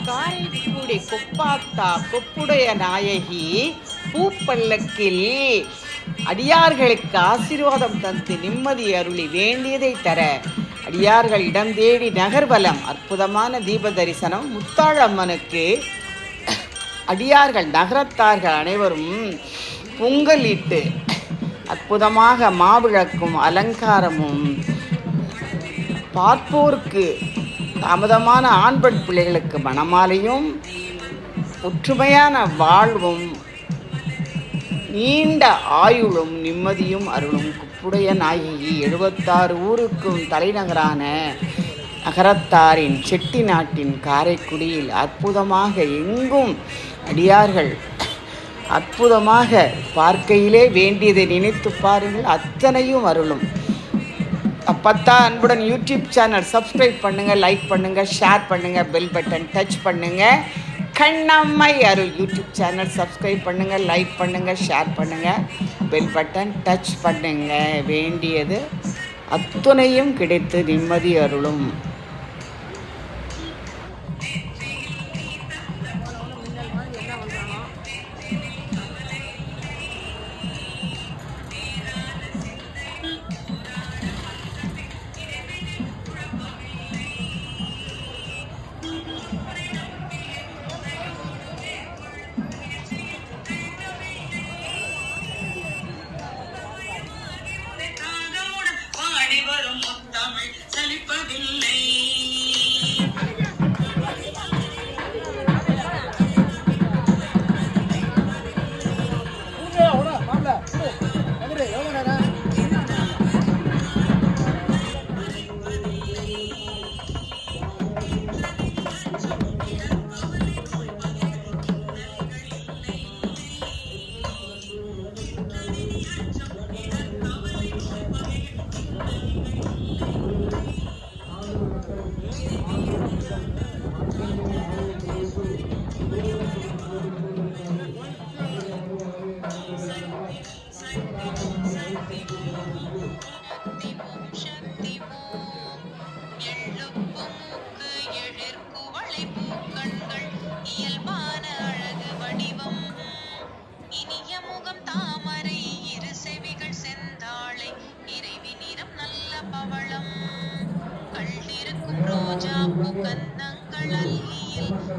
காரைக்குடி கொப்பாத்தா கொப்புடைய நாயகி பூப்பல்லக்கில் அடியார்களுக்கு ஆசீர்வாதம் தந்து நிம்மதி அருளி வேண்டியதை தர அடியார்கள் இடம் தேடி நகர்வலம். அற்புதமான தீப தரிசனம். முத்தாளம்மனுக்கு அடியார்கள் நகரத்தார்கள் அனைவரும் பொங்கலிட்டு அற்புதமாக மாவிளக்கும் அலங்காரமும் பார்ப்போருக்கு தாமதமான ஆண்பெண் பிள்ளைகளுக்கு மணமாலையும் ஒற்றுமையான வாழ்வும் நீண்ட ஆயுளும் நிம்மதியும் அருளும் குப்புடைய நாயகி 76 ஊருக்கும் தலைநகரான நகரத்தாரின் செட்டி நாட்டின் காரைக்குடியில் அற்புதமாக எங்கும் அடியார்கள் அற்புதமாக பார்க்கையிலே வேண்டியதை நினைத்து பாருங்கள், அத்தனையும் அருளும். அப்பத்தா அன்புடன் யூடியூப் சேனல் சப்ஸ்கிரைப் பண்ணுங்கள், லைக் பண்ணுங்கள், ஷேர் பண்ணுங்கள், பெல் பட்டன் டச் பண்ணுங்கள். கண்ணம்மை அருள் யூடியூப் சேனல் சப்ஸ்கிரைப் பண்ணுங்கள், லைக் பண்ணுங்கள், ஷேர் பண்ணுங்கள், பெல் பட்டன் டச் பண்ணுங்கள். வேண்டியது அத்துணையும் கிடைத்து நிம்மதி அருளும்.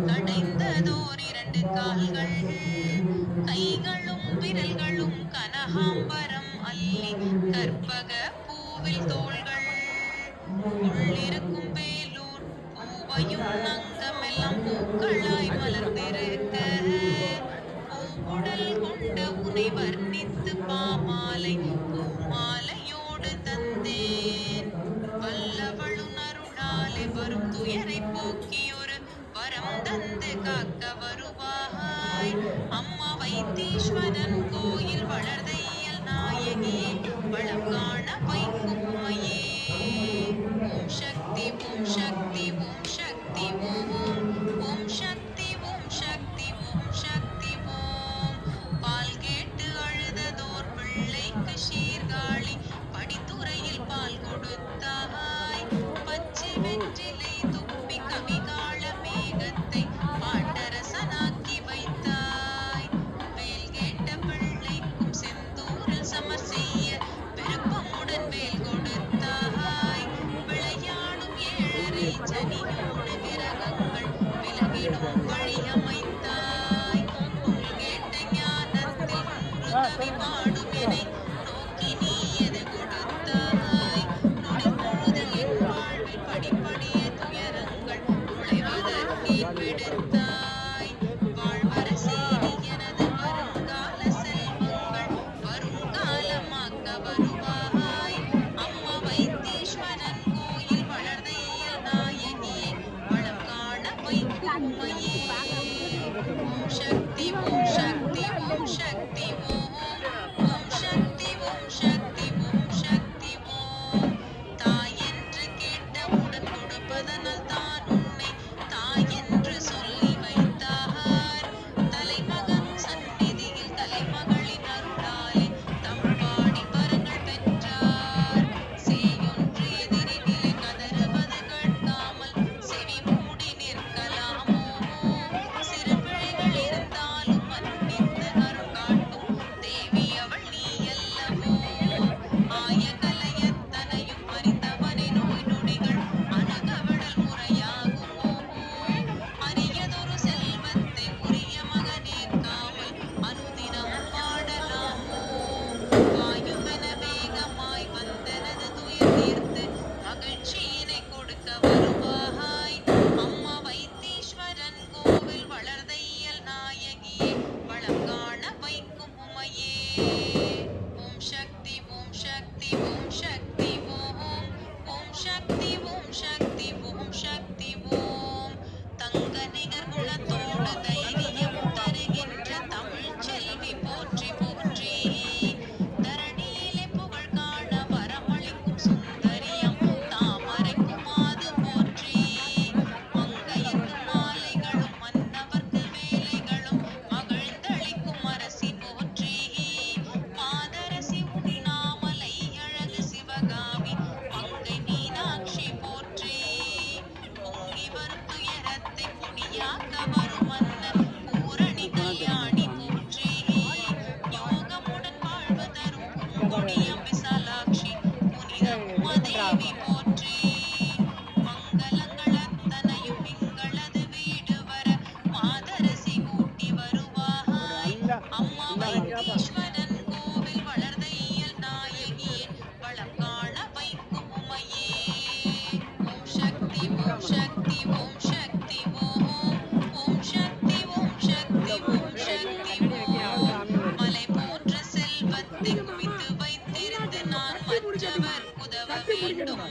கடைந்ததோர் 2 கால்கள் கைகளும் விரல்களும் கனகாம்பரம் அல்லி கற்பக பூவில் தோள்கள் உள்ளிருக்கும் வேலூர் பூவையும் அங்கமெல்லாம் பூக்களாய் மலர்ந்திருக்க பூவுடல் கொண்ட உனை வர்ணித்து பாமாலை பூமாலையோடு தந்தேன். வல்லவளும் அருளாலே வரும் துயரை போக்கியொரு வரம் தந்து காக்க வருவாய். அம்மா வைத்தீஸ்வரன் கோயில் வளர்தையல் நாயகியே வளம் காண வைக்கும் உமையே. ஓம் சக்தி ஓம் சக்தி ஓம் சக்தி ஓம் ஓம் சக்தி ஓம் சக்தி ஓம் சக்தி ஓம். பால் கேட்டு அழுததோர் பிள்ளைக்கு சீர்காழி படித்துறையில் பால் கொடுத்தாய். பச்சை வெற்றிலை துப்பி கவிகால மேகத்தை பாண்டரசனாக்கி வைத்தாய். வேல் கேட்ட பிள்ளைக்கும் செந்தூரில் சமர் செய்ய விருப்பமுடன் வேல் கொடுத்தாய். விளையாடும் 7.5 சனியோடு கிரகங்கள் விலகிடும் வழி அமைத்தாய். உள் கேட்ட ஞானத்தில் 100 கவி பாடும் எனை நோக்கி நீ எது கொடுத்தாய். நொடி பொழுதில் என் வாழ்வில் படிப்படிய துயரங்கள் நுழைவதற்கு விடுத்தாய். வாழ்வரசி எனது வருங்கால செல்வங்கள் வருங்காலமாக்க வருவாய். அம்மா வைத்தீஸ்வரன் கோயில் வளர்தையல் நாயகியை வளம் காண வைக்கும் உமையே. ஓம் சக்தி ஓம் சக்தி ஓம் சக்தி ஓம் ஓம் சக்தி ஓம் சக்தி ஓம் சக்தி ஓம். தாய் என்று கேட்டவுடன் கொடுப்பதனால் தான் உன்னை தாய் என்று சொல்லி வைத்தார். தலைமகன் சந்நிதியில் தலைமகளின் அருளாலே தமிழ் பாடி வரங்கள் பெற்றார். சேயொன்று எதிரினிலே கதறுவது கேட்காமல் செவி மூடி நிற்கலாமோ. தனிகர் குணத்தோடு தைரியம் தருகின்ற தமிழ் செல்வி போற்றி போற்றி. தரணியிலே புகழ் காண வரமளிக்கும் சுந்தரியம் தாமரைக்கும் மாது போற்றி. மங்கையர்க்கு மாலைகளும் மன்னவர்க்கு வேலைகளும் மகிழ்ந்தளிக்கும் அரசி போற்றி. மாதரசி உண்ணாமலை அழகு சிவகாமி மங்கை மீனாட்சி போற்றி. பொங்கி வரும் துயரத்தை பொடியாக்க வரும் மன்னர் பூரணி கல்யாணி போற்றி. யோகமுடன் வாழ்வு தரும் பொங்கொடியம் விசாலாட்சி புனித உமாதேவி போற்றி. மங்களங்கள் அத்தனையும் எங்களது வீடு வர மாதரசி கூட்டி வருவாய். அம்மா வைத்தீஸ்வரன் கோவில் வளர்தையல் நாயகியே வளம் காண வைக்கும் உமையே. ஓம் சக்தி ஓம் சக்தி ஓம் சக்தி ஓம். ஓம் சக்தி ஓம் சக்தி ஓம் சக்தி ஓம். மலை போன்ற செல்வத்தை குவித்து வைத்திருந்து நான் மற்றவர் உதவ வேண்டும்.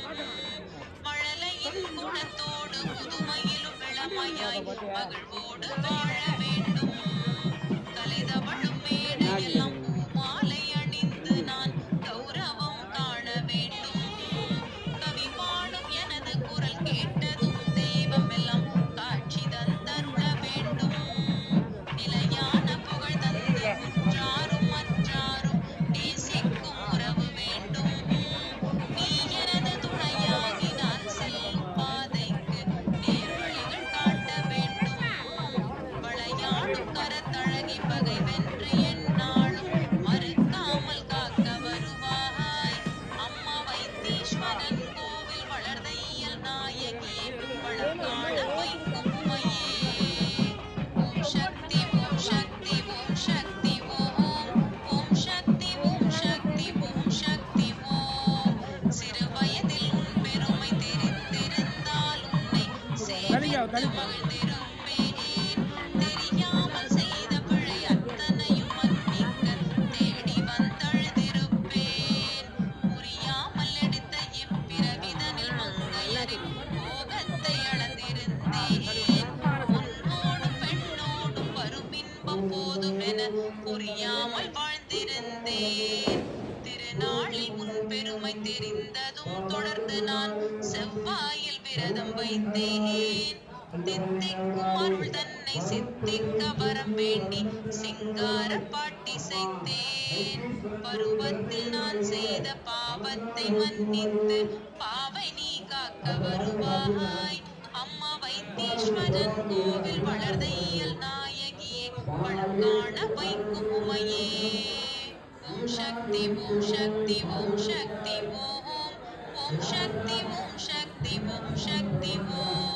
மழலையின் குணத்தோடு புதுமையிலும் இளமையாய் மகிழ்வோடு வாழ வேண்டும். கலைதவழும் மேடையெல்லாம் பூமாலை அணிந்து நான் கௌரவம் காண வேண்டும். கவி பாடும் எனது குரல் கேட்டதும் தெய்வம் எல்லாம் காட்சி தந்தருள வேண்டும். நிலையான புகழ் தந்து உற்றாரும் மற்றாரும் நேசிக்கும் உறவு வேண்டும். நீ எனது துணையாகி நான் செல்லும் பாதைக்கு நேர்வழிகள் காட்ட வேண்டும். வளையாடும் கரத்தழகி பகை வென்று எந்நாளும் மறுக்காமல் காக்க வருவாய். அம்மா வைத்தீஸ்வரன் கோவில் வளர்தையல் நாயகியே வளம் காண வைக்கும் உமையே. ஓம் சக்தி ஓம் சக்தி ஓம் சக்தி ஓம். ஓம் சக்தி ஓம் சக்தி ஓம் சக்தி ஓம். சிறு வயதில் உன் பெருமை தெரிந்திருந்தால் உன்னை சேவித்து மகிழ்ந்திருப்பேன். தெரியாமல் செய்த பிழை அத்தனையும் மன்னிக்க தேடி வந்தழுதிருப்பேன். புரியாமல் எடுத்த இப்பிறவிதனில் மங்கையரின் போகத்தை அளந்திருந்தேன். பொன்னோடும் பெண்ணோடும் வரும் இன்பம் போதுமென புரியாமல் வாழ்ந்திருந்தேன். திருநாளில் உன் பெருமை தெரிந்ததும் தொடர்ந்து நான் செவ்வாயில் விரதம் வைத்தேன். தித்திக்கும் அருள் தன்னை சித்திக்க வரம் வேண்டி சிங்கார பாட்டி செய்தேன். பருவத்தில் நான் செய்த பாவத்தை மன்னித்து பாவை நீ காக்க வருவாய். அம்மா வைத்தீஸ்வரன் கோவில் வளர்தையல் நாயகியே வளம் காண வைக்கும் உமையே. ஓம் சக்தி ஓம் சக்தி ஓம் சக்தி ஓம். ஓம் சக்தி ஓம் சக்தி ஓம் சக்தி ஓம்.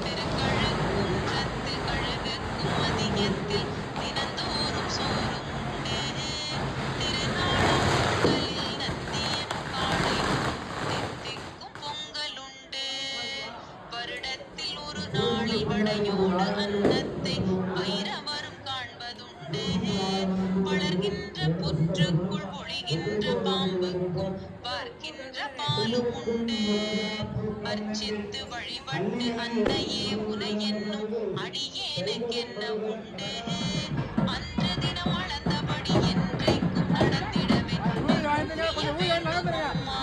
திருக்கழுக்குன்றத்தில் கழுகுக்கும் மதியத்தில் தினந்தோறும் சோறும் உண்டு. திருநாளாங்கலில் நத்தியன் காலையும் தித்திக்கும் பொங்கலுண்டு. வருடத்தில் ஒரு நாளில் வடையோடு அன்னத்தை வைரவரும் காண்பதுண்டு. வளர்கின்ற புற்றுக்குள் ஒளிகின்ற பாம்புக்கும் பார்க்கின்ற பாலும் உண்டு. அர்ச்சித்து வழிபட்டு அன்னையே உனை என்னும் அடியேனுக்கென்ன உண்டு. அன்று தினம் அளந்தபடி என்றைக்கும் நடந்திடவே புண்ணிய வேண்டும் அம்மா.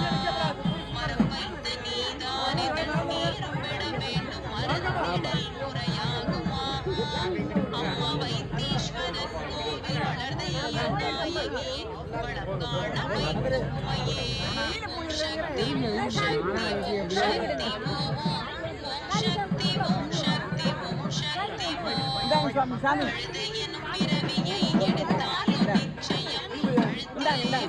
மரம் வைத்த நீதானே தண்ணீரும் விட வேண்டும் மறந்திடல் முறையாகுமா. அம்மா வைத்தீஸ்வரன் கோவில் வளர்தையல் நாயகியே வளம் காண வைக்கும் உமையே. ஓம் சக்தி ஓம் சக்தி ஓம் சக்தி ஓம். ஓம் சக்தி ஓம் சக்தி ஓம் சக்தி ஓம். அழுது எனும் பிறவியை எடுத்தாலும் நிச்சயம் அழுத்தே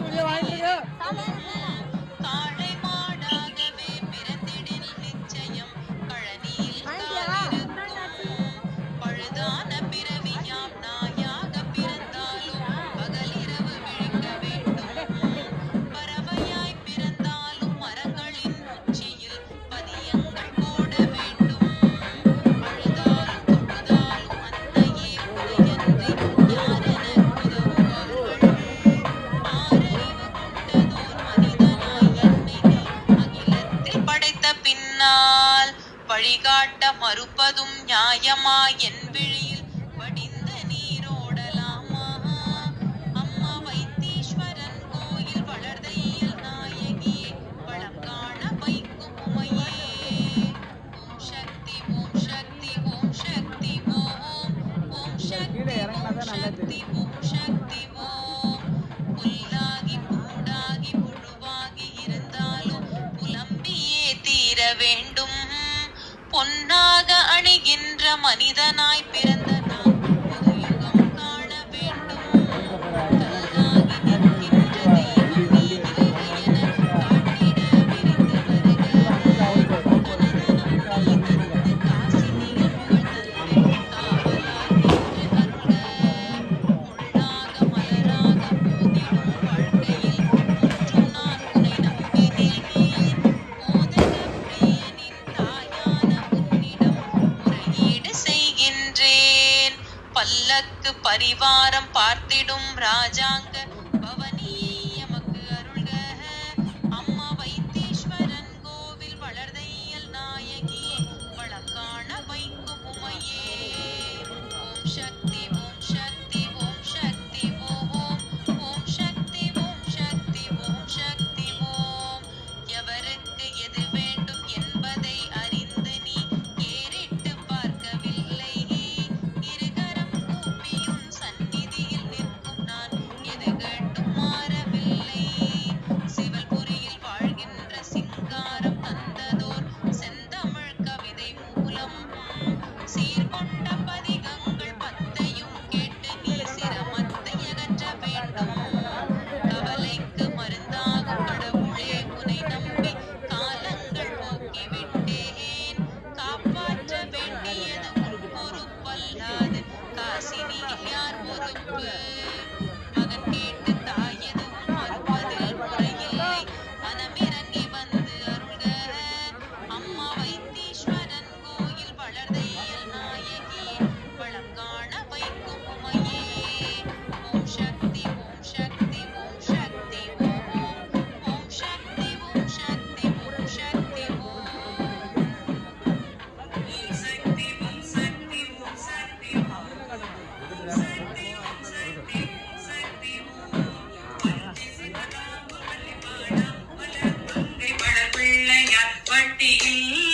காளை மாடாகவே பிறந்திடில் நிச்சயம் கழனியில் காலிருக்கும். பழுதான பிறவியாம் நாயாக பிறந்தாலும் பகலிரவு விழிக்க வேண்டும். பறவையாய் பிறந்தாலும் மரங்களின் உச்சியில் பதியங்கள் போட வேண்டும். அழுதாலும் தொழுதாலும் அன்னையே உனையன்றி யாரெனக் உதவுவார்கள். ஆறறிவு கொண்டதோர் வா என் விழியில் வடிந்த நீரோடலாமா அம்மா வைத்தீஸ்வரன் கோயில் வளர்தையில் நாயகியே வளம் காண வைக்கும் உமையே ஓம் சக்தி ஓம் சக்தி ஓம் சக்தி ஓம் ஓம் சக்தி ஓம் சக்தி ஓம் சக்தி ஓம் புல்லாகி பூடாகி புழுவாகி இருந்தாலும் புலம்பியே தீர வேண்டும் பொன்னாக அணிகின்ற மனிதனாய் பிறந்த நான் புது யுகம் காண வேண்டும் கல்லாகி நிற்கின்ற தெய்வம் நீ இல்லை என காட்டிட விரைந்து வருக கனதனம் நீ தந்து காசினியில் புகழ் தந்து காவலாய் நின்று அருள்க முள்ளாக மலராக போதிடும் வாழ்க்கையில் முற்றும் நான் உனை நம்பி நில்கிறேன் மோதக பிரியனின் தாயான உன்னிடம் முறையீடு செய்கின்றேன் பல்லக்கு பரிவாரம் பார்த்திடும் ராஜாங்க பவனியை எமக்கு அருள்க அம்மா வைத்தீஸ்வரன் கோவில் வளர்தையல் நாயகியே வளம் காண வைக்கும் உமையே ஓம் சக்தி ஓம் சக்தி ஓம் சக்தி ஓம் ஓம் சக்தி ஓம் சக்தி ஓம் சக்தி ஓம் எவருக்கு எது வேண்டும் என்பதை அறிந்து நீ ஏறிட்டு பார்க்கவில்லை இருகரம் கூப்பியும் சந்நிதியில் நிற்கும் நான் எது கேட்டும் மாறவில்லை சிவல்புரியில் வாழ்கின்ற சிங்காரம் தந்ததோர் செந்தமிழ் கவிதை மூலம் சீர்கொண்ட பதிகங்கள் பத்தையும் கேட்டு நீ சிரமத்தை அகற்ற வேண்டும் கவலைக்கு மருந்தாகும் கடவுளே உனை நம்பி காலங்கள் போக்கிவிட்டேன் காப்பாற்ற வேண்டியது உன் பொறுப்பல்லாது காசினியில் யார் பொறுப்பு மகன் கேட்டு தாயெதுவும் மறுப்பதில் முறையில்லை மனமிறங்கி வந்து அருள்க அம்மா வைத்தீஸ்வரன் கோயில் வளர்தையல் நாயகியே வளம் காண வைக்கும் உமையே ஓம் சக்தி ஓம் சக்தி ஓம் சக்தி ஓம் ஓம் சக்தி ஓம் சக்தி ஓம் சக்தி ஓம் சக்தி ஓம் சக்தி ஓம் சக்தி ஓம் சக்தி ஓம் சக்தி ஓம் சக்தி ஓம் வள்ளிமாடம் வளர்மங்கை வளர்பிள்ளையார் வட்டியில்